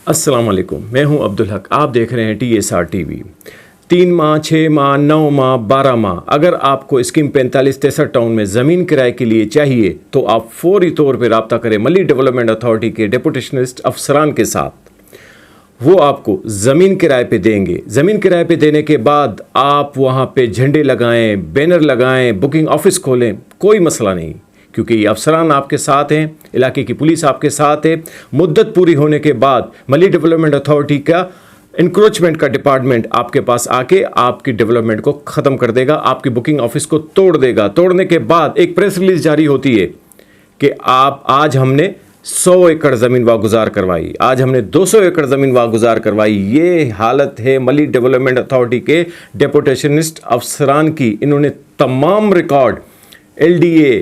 अस्सलाम वालेकुम, मैं हूं अब्दुल हक। आप देख रहे हैं TSR TV। 3 माह, 6 माह, 9 माह, 12 माह अगर आपको स्कीम 4563 टाउन में ज़मीन किराए के लिए चाहिए तो आप फौरी तौर पर रब्ता करें मली डेवलपमेंट अथॉरिटी के डेपुटेशनिस्ट अफसरान के साथ। वो आपको ज़मीन किराए पे देंगे। ज़मीन किराए पे देने के बाद आप वहाँ पे झंडे लगाएं, बैनर लगाएं, बुकिंग ऑफिस खोलें, कोई मसला नहीं, क्योंकि ये अफसरान आपके साथ हैं, इलाके की पुलिस आपके साथ है। मुद्दत पूरी होने के बाद मली डेवलपमेंट अथॉरिटी का इंक्रोचमेंट का डिपार्टमेंट आपके पास आके आपकी डेवलपमेंट को ख़त्म कर देगा, आपकी बुकिंग ऑफिस को तोड़ देगा। तोड़ने के बाद एक प्रेस रिलीज जारी होती है कि आज हमने 100 एकड़ ज़मीन वागुजार करवाई, आज हमने 200 एकड़ ज़मीन वागुजार करवाई। ये हालत है मली डेवलपमेंट अथॉरिटी के डेपुटेशनिस्ट अफसरान की। इन्होंने तमाम record LDA,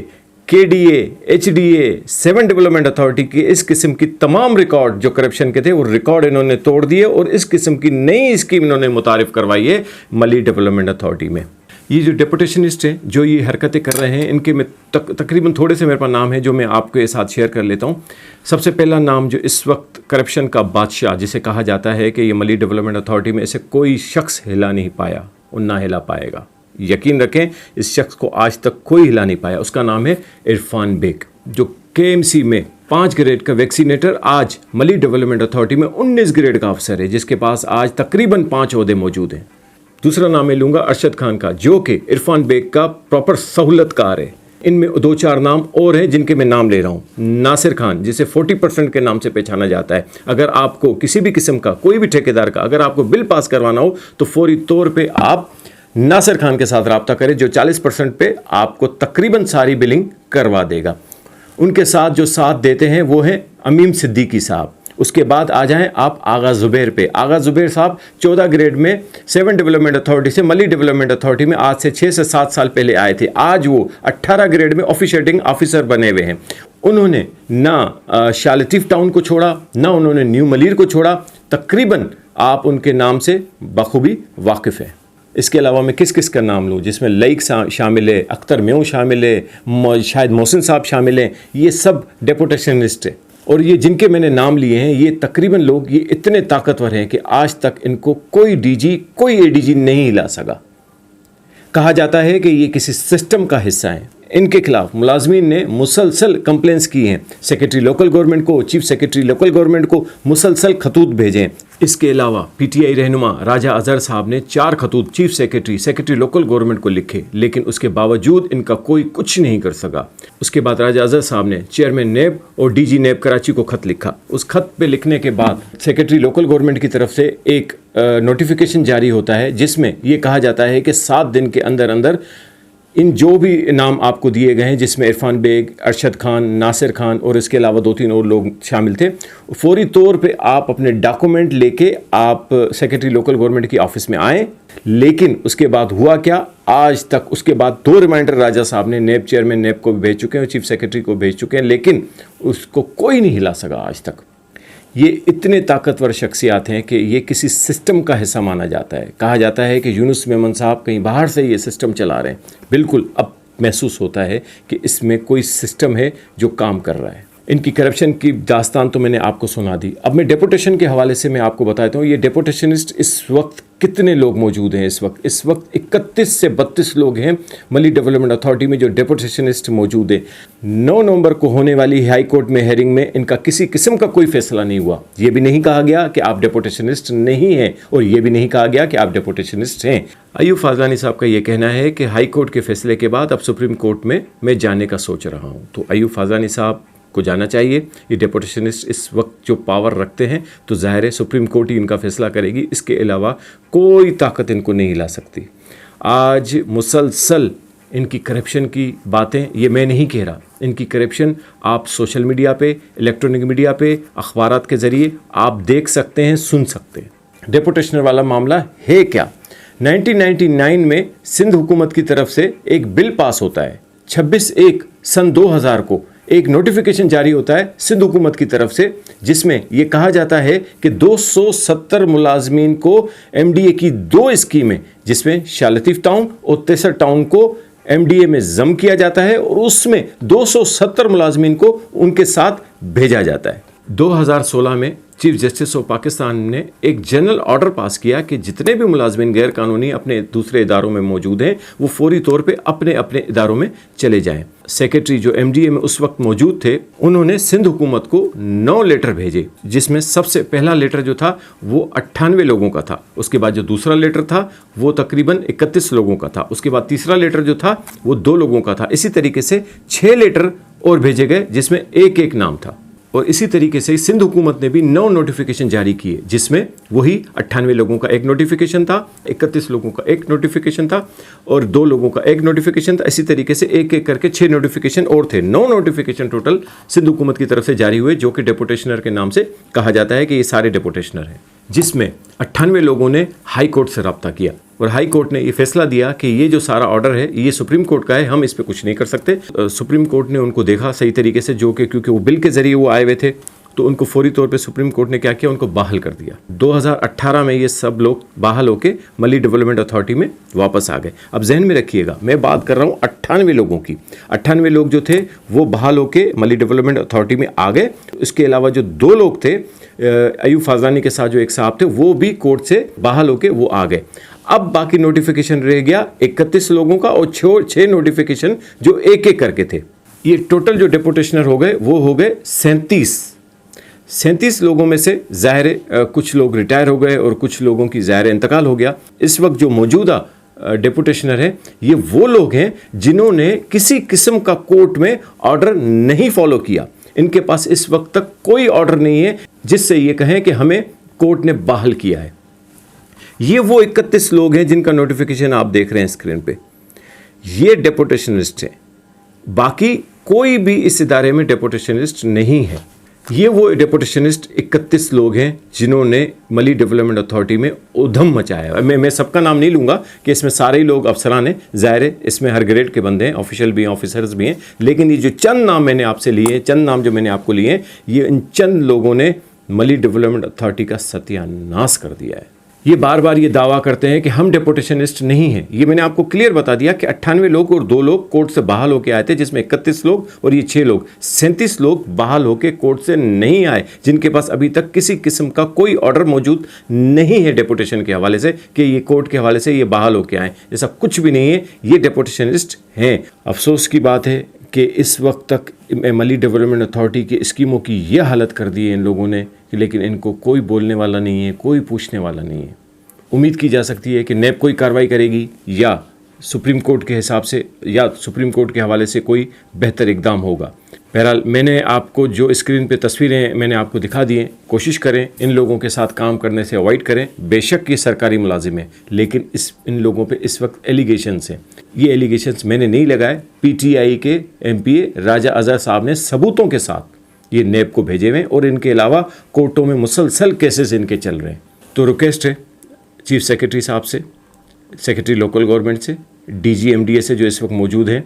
KDA, HDA, 7 development authority की इस किस्म की तमाम रिकॉर्ड जो करप्शन के थे वो रिकॉर्ड इन्होंने तोड़ दिए और इस किस्म की नई स्कीम इन्होंने मुतारिफ करवाई है मली डेवलपमेंट अथॉरिटी में। ये जो डेपुटेशनिस्ट हैं जो ये हरकतें कर रहे हैं, इनके में तकरीबन थोड़े से मेरे पास नाम है जो मैं आपके साथ शेयर कर लेता हूँ। सबसे पहला नाम जो इस वक्त करप्शन का बादशाह जिसे कहा जाता है कि ये मली डेवलपमेंट अथॉरिटी में ऐसे कोई शख्स हिला नहीं पाया और ना हिला पाएगा। यकीन रखें, इस शख्स को आज तक कोई हिला नहीं पाया। उसका नाम है इरफान बेग, जो KMC में 5 ग्रेड का वैक्सीनेटर, आज मली डेवलपमेंट अथॉरिटी में 19 ग्रेड का अफसर है, जिसके पास आज तकरीबन 5 ओहदे मौजूद हैं। दूसरा नाम मैं लूँगा अरशद खान का, जो कि इरफान बेग का प्रॉपर सहूलतकार है। इनमें 2-4 नाम और हैं जिनके मैं नाम ले रहा हूँ। नासिर खान, जिसे 40% के नाम से पहचाना जाता है। अगर आपको किसी भी किस्म का, कोई भी ठेकेदार का अगर आपको बिल पास करवाना हो तो फौरी तौर पे आप नासिर खान के साथ रब्ता करें, जो 40% पे आपको तकरीबन सारी बिलिंग करवा देगा। उनके साथ जो साथ देते हैं वो हैं अमीम सिद्दीकी साहब। उसके बाद आ जाएं आप आगा ज़ुबैर पे। आगा ज़ुबैर साहब 14 ग्रेड में 7 डेवलपमेंट अथॉरिटी से मली डेवलपमेंट अथॉरिटी में आज से 6 से 7 साल पहले आए थे। आज वो 18 ग्रेड में ऑफिशिएटिंग ऑफिसर बने हुए हैं। उन्होंने ना शालतीफ़ टाउन को छोड़ा, ना उन्होंने न्यू मलीर को छोड़ा। तकरीबन आप उनके नाम से बखूबी वाकिफ़ हैं। इसके अलावा मैं किस किस का नाम लूँ, जिसमें लईक शामिल है, अख्तर म्यों शामिल है, शायद मोहसिन साहब शामिल हैं। ये सब डेपुटेशनिस्ट हैं और ये जिनके मैंने नाम लिए हैं, ये तकरीबन लोग ये इतने ताकतवर हैं कि आज तक इनको कोई DG, कोई ADG नहीं हिला सका। कहा जाता है कि ये किसी सिस्टम का हिस्सा है। इनके खिलाफ मुलाजमीन ने मुसलसल कंप्लेंट्स की हैं। सेक्रेटरी लोकल गवर्नमेंट को, चीफ सेक्रेटरी लोकल गवर्नमेंट को मुसलसल खतूत भेजे। इसके अलावा PTI रहनुमा राजा अजहर साहब ने 4 खतूत चीफ सेक्रेटरी लोकल गवर्नमेंट को लिखे, लेकिन उसके बावजूद इनका कोई कुछ नहीं कर सका। उसके बाद राजा अजहर साहब ने चेयरमैन नेब और DG नेब कराची को खत लिखा। उस खत पे लिखने के बाद सेक्रेटरी लोकल गवर्नमेंट की तरफ से एक नोटिफिकेशन जारी होता है, जिसमें ये कहा जाता है कि 7 दिन के अंदर अंदर इन जो भी नाम आपको दिए गए हैं, जिसमें इरफान बेग, अरशद खान, नासिर खान और इसके अलावा 2-3 और लोग शामिल थे, फौरी तौर पे आप अपने डॉक्यूमेंट लेके आप सेक्रेटरी लोकल गवर्नमेंट की ऑफिस में आएँ। लेकिन उसके बाद हुआ क्या, आज तक उसके बाद 2 रिमाइंडर राजा साहब ने नेब चेयरमैन नेब को भेज चुके हैं और चीफ सेक्रेटरी को भेज चुके हैं, लेकिन उसको कोई नहीं हिला सका आज तक। ये इतने ताकतवर शख्सियात हैं कि ये किसी सिस्टम का हिस्सा माना जाता है। कहा जाता है कि यूनुस मेमन साहब कहीं बाहर से ये सिस्टम चला रहे हैं। बिल्कुल अब महसूस होता है कि इसमें कोई सिस्टम है जो काम कर रहा है। इनकी करप्शन की दास्तान तो मैंने आपको सुना दी। अब मैं डेपुटेशन के हवाले से मैं आपको बताता हूँ, ये डेपुटेशनिस्ट इस वक्त कितने लोग मौजूद हैं। इस वक्त 31 से 32 लोग हैं मली डेवलपमेंट अथॉरिटी में जो डेपुटेशनिस्ट मौजूद हैं। 9 नवंबर को होने वाली हाई कोर्ट में हेयरिंग में इनका किसी किस्म का कोई फैसला नहीं हुआ। ये भी नहीं कहा गया कि आप डेपुटेशनिस्ट नहीं हैं और ये भी नहीं कहा गया कि आप डेपुटेशनिस्ट हैं। अयूब फाजलानी साहब का ये कहना है कि हाई कोर्ट के फैसले के बाद अब सुप्रीम कोर्ट में मैं जाने का सोच रहा हूँ। तो अयूब फाजलानी साहब को जाना चाहिए। ये डेपुटेशनिस्ट इस वक्त जो पावर रखते हैं तो ज़ाहिर है सुप्रीम कोर्ट ही इनका फैसला करेगी। इसके अलावा कोई ताकत इनको नहीं हिला सकती। आज मुसलसल इनकी करप्शन की बातें, ये मैं नहीं कह रहा, इनकी करप्शन आप सोशल मीडिया पे, इलेक्ट्रॉनिक मीडिया पे, अखबारात के ज़रिए आप देख सकते हैं, सुन सकते हैं। डेपुटेशनर वाला मामला है क्या? 1999 में सिंध हुकूमत की तरफ से एक बिल पास होता है। 26/1 सन 2000 को एक नोटिफिकेशन जारी होता है सिंध हुकूमत की तरफ से, जिसमें यह कहा जाता है कि 270 मुलाजमीन को MDA की 2 स्कीमें, जिसमें शालतीफ़ टाउन और तेसर टाउन को MDA में जम किया जाता है और उसमें 270 मुलाजमीन को उनके साथ भेजा जाता है। 2016 में चीफ जस्टिस ऑफ पाकिस्तान ने एक जनरल ऑर्डर पास किया कि जितने भी मुलाजमिन गैर कानूनी अपने दूसरे इदारों में मौजूद हैं वो फौरी तौर पे अपने अपने इदारों में चले जाएं। सेक्रेटरी जो MDA में उस वक्त मौजूद थे, उन्होंने सिंध हुकूमत को 9 लेटर भेजे, जिसमें सबसे पहला लेटर जो था वो 98 लोगों का था। उसके बाद जो दूसरा लेटर था वो तकरीबन 31 लोगों का था। उसके बाद तीसरा लेटर जो था वो 2 लोगों का था। इसी तरीके से 6 लेटर और भेजे गए जिसमें एक एक नाम था। और इसी तरीके से सिंध हुकूमत ने भी 9 नोटिफिकेशन जारी किए, जिसमें वही 98 लोगों का एक नोटिफिकेशन था, 31 लोगों का एक नोटिफिकेशन था और 2 लोगों का एक नोटिफिकेशन था। इसी तरीके से एक एक करके 6 नोटिफिकेशन और थे। 9 नोटिफिकेशन टोटल सिंध हुकूमत की तरफ से जारी हुए, जो कि डेपुटेशनर के नाम से कहा जाता है कि ये सारे डेपुटेशनर हैं, जिसमें 98 लोगों ने हाई कोर्ट से रब्ता किया और हाई कोर्ट ने ये फैसला दिया कि ये जो सारा ऑर्डर है ये सुप्रीम कोर्ट का है, हम इस पे कुछ नहीं कर सकते। सुप्रीम कोर्ट ने उनको देखा सही तरीके से, जो कि क्योंकि वो बिल के जरिए वो आए हुए थे, तो उनको फौरी तौर पे सुप्रीम कोर्ट ने क्या किया, उनको बहाल कर दिया। 2018 में ये सब लोग बहाल होके मली डेवलपमेंट अथॉरिटी में वापस आ गए। अब जहन में रखिएगा, मैं बात कर रहा हूँ 98 लोगों की। 98 लोग जो थे वो बहाल होके मली डेवलपमेंट अथॉरिटी में आ गए। इसके अलावा जो 2 लोग थे, अयूब फाजानी के साथ जो एक साहब थे, वो भी कोर्ट से बहाल होके वो आ गए। अब बाकी नोटिफिकेशन रह गया 31 लोगों का और 6 नोटिफिकेशन जो एक एक करके थे। ये टोटल जो डेपुटेशनर हो गए वो हो गए 37 लोगों में से ज़ाहिर कुछ लोग रिटायर हो गए और कुछ लोगों की ज़ाहिर इंतकाल हो गया। इस वक्त जो मौजूदा डेपुटेशनर है ये वो लोग हैं जिन्होंने किसी किस्म का कोर्ट में ऑर्डर नहीं फॉलो किया। इनके पास इस वक्त तक कोई ऑर्डर नहीं है जिससे ये कहें कि हमें कोर्ट ने बहाल किया है। ये वो 31 लोग हैं जिनका नोटिफिकेशन आप देख रहे हैं स्क्रीन पे, ये डेपुटेशनिस्ट हैं। बाकी कोई भी इस इदारे में डेपुटेशनिस्ट नहीं है। ये वो डेपुटेशनिस्ट 31 लोग हैं जिन्होंने मली डेवलपमेंट अथॉरिटी में उधम मचाया। मैं सबका नाम नहीं लूँगा कि इसमें सारे ही लोग अफसरान हैं, ज़ाहिर है इसमें हर ग्रेड के बंदे हैं, ऑफिशियल भी हैं, ऑफिसर्स भी हैं, लेकिन ये जो चंद नाम मैंने आपसे लिए हैं, चंद नाम जो मैंने आपको लिए हैं, ये इन चंद लोगों ने मली डेवलपमेंट अथॉरिटी का सत्यानाश कर दिया है। ये बार बार ये दावा करते हैं कि हम डेपुटेशनिस्ट नहीं हैं। ये मैंने आपको क्लियर बता दिया कि 98 लोग और 2 लोग कोर्ट से बहाल होकर आए थे, जिसमें 31 लोग और ये 6 लोग, 37 लोग बहाल होकर कोर्ट से नहीं आए, जिनके पास अभी तक किसी किस्म का कोई ऑर्डर मौजूद नहीं है डेपुटेशन के हवाले से कि ये कोर्ट के हवाले से ये बहाल होकर आए। ऐसा कुछ भी नहीं है, ये डेपुटेशनिस्ट हैं। अफसोस की बात है कि इस वक्त तक मली डेवलपमेंट अथॉरिटी की स्कीमों की ये हालत कर दी है इन लोगों ने, लेकिन इनको कोई बोलने वाला नहीं है, कोई पूछने वाला नहीं है। उम्मीद की जा सकती है कि नैब कोई कार्रवाई करेगी या सुप्रीम कोर्ट के हिसाब से या सुप्रीम कोर्ट के हवाले से कोई बेहतर इकदाम होगा। बहरहाल मैंने आपको जो स्क्रीन पे तस्वीरें मैंने आपको दिखा दी हैं, कोशिश करें इन लोगों के साथ काम करने से अवॉइड करें। बेशक ये सरकारी मुलाजिम है, लेकिन इन लोगों पे इस वक्त एलिगेशंस हैं। ये एलिगेशंस मैंने नहीं लगाए, PTI के MPA राजा अजहर साहब ने सबूतों के साथ ये नैब को भेजे हुए और इनके अलावा कोर्टों में मुसलसल केसेस इनके चल रहे हैं। तो रिक्वेस्ट है चीफ सेक्रेटरी साहब से, सेक्रेटरी लोकल गवर्नमेंट से, DG MDA से जो इस वक्त मौजूद हैं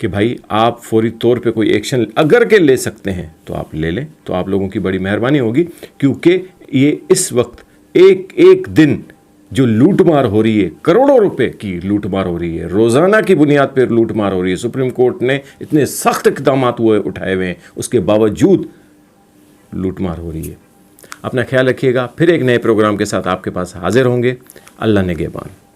कि भाई आप फौरी तौर पे कोई एक्शन अगर के ले सकते हैं तो आप ले लें, तो आप लोगों की बड़ी मेहरबानी होगी। क्योंकि ये इस वक्त एक एक दिन जो लूटमार हो रही है, करोड़ों रुपए की लूटमार हो रही है, रोज़ाना की बुनियाद पर लूटमार हो रही है। सुप्रीम कोर्ट ने इतने सख्त इक़दाम उठाए हुए हैं, उसके बावजूद लूटमार हो रही है। अपना ख्याल रखिएगा, फिर एक नए प्रोग्राम के साथ आपके पास हाजिर होंगे। अल्लाह निगहबान।